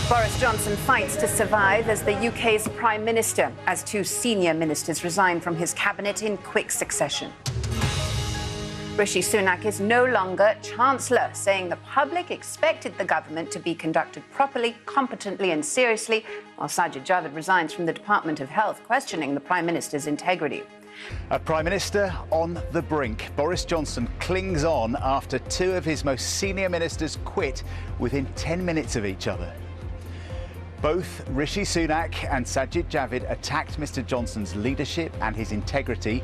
Boris Johnson fights to survive as the UK's Prime Minister, as two senior ministers resign from his cabinet in quick succession. Rishi Sunak is no longer Chancellor, saying the public expected the government to be conducted properly, competently and seriously, while Sajid Javid resigns from the Department of Health, questioning the Prime Minister's integrity. A Prime Minister on the brink. Boris Johnson clings on after two of his most senior ministers quit within 10 minutes of each other. Both Rishi Sunak and Sajid Javid attacked Mr Johnson's leadership and his integrity,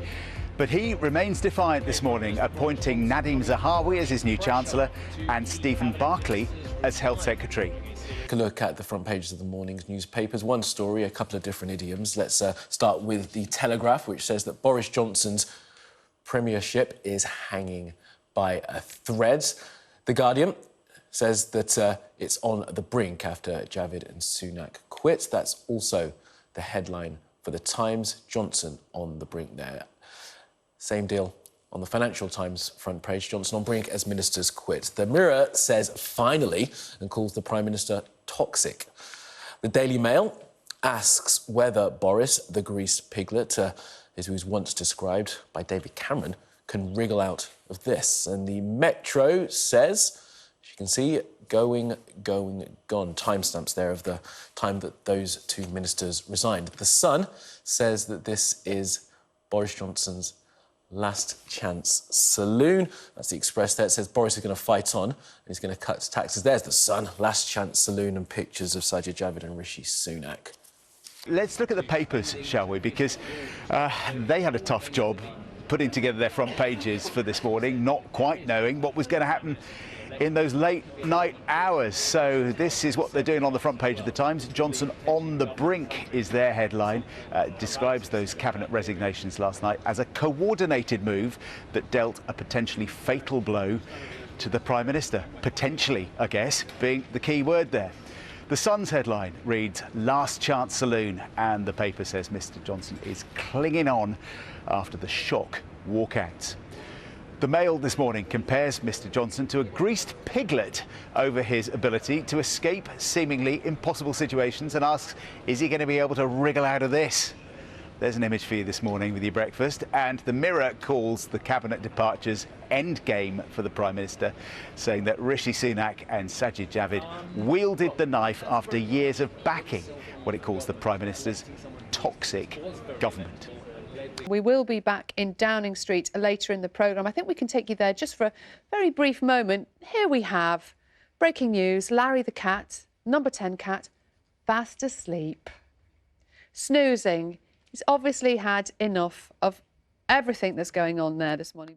but he remains defiant this morning, appointing Nadhim Zahawi as his new Chancellor and Stephen Barclay as Health Secretary. Take a look at the front pages of the morning's newspapers. One story, a couple of different idioms. Let's start with the Telegraph, which says that Boris Johnson's premiership is hanging by a thread. The Guardian says that it's on the brink after Javid and Sunak quit. That's also the headline for the Times. Johnson on the brink there. Same deal on the Financial Times front page. Johnson on brink as ministers quit. The Mirror says finally and calls the Prime Minister toxic. The Daily Mail asks whether Boris, the greased piglet, as he was once described by David Cameron, can wriggle out of this. And the Metro says, as you can see, going, gone. Timestamps there of the time that those two ministers resigned. The Sun says that this is Boris Johnson's last chance saloon. That's the Express there. It says Boris is going to fight on and he's going to cut taxes. There's the Sun, last chance saloon, and pictures of Sajid Javid and Rishi Sunak. Let's look at the papers, shall we? Because they had a tough job putting together their front pages for this morning, not quite knowing what was going to happen in those late night hours. So this is what they're doing on the front page of the Times. Johnson on the brink is their headline. Describes those cabinet resignations last night as a coordinated move that dealt a potentially fatal blow to the Prime Minister. Potentially, I guess, being the key word there. The Sun's headline reads, last chance saloon, and the paper says Mr Johnson is clinging on after the shock walkouts. The Mail this morning compares Mr Johnson to a greased piglet over his ability to escape seemingly impossible situations and asks, is he going to be able to wriggle out of this? There's an image for you this morning with your breakfast. And the Mirror calls the cabinet departures endgame for the Prime Minister, saying that Rishi Sunak and Sajid Javid wielded the knife after years of backing what it calls the Prime Minister's toxic government. We will be back in Downing Street later in the programme. I think we can take you there just for a very brief moment. Here we have breaking news. Larry the cat, number 10 cat, fast asleep. Snoozing. He's obviously had enough of everything that's going on there this morning.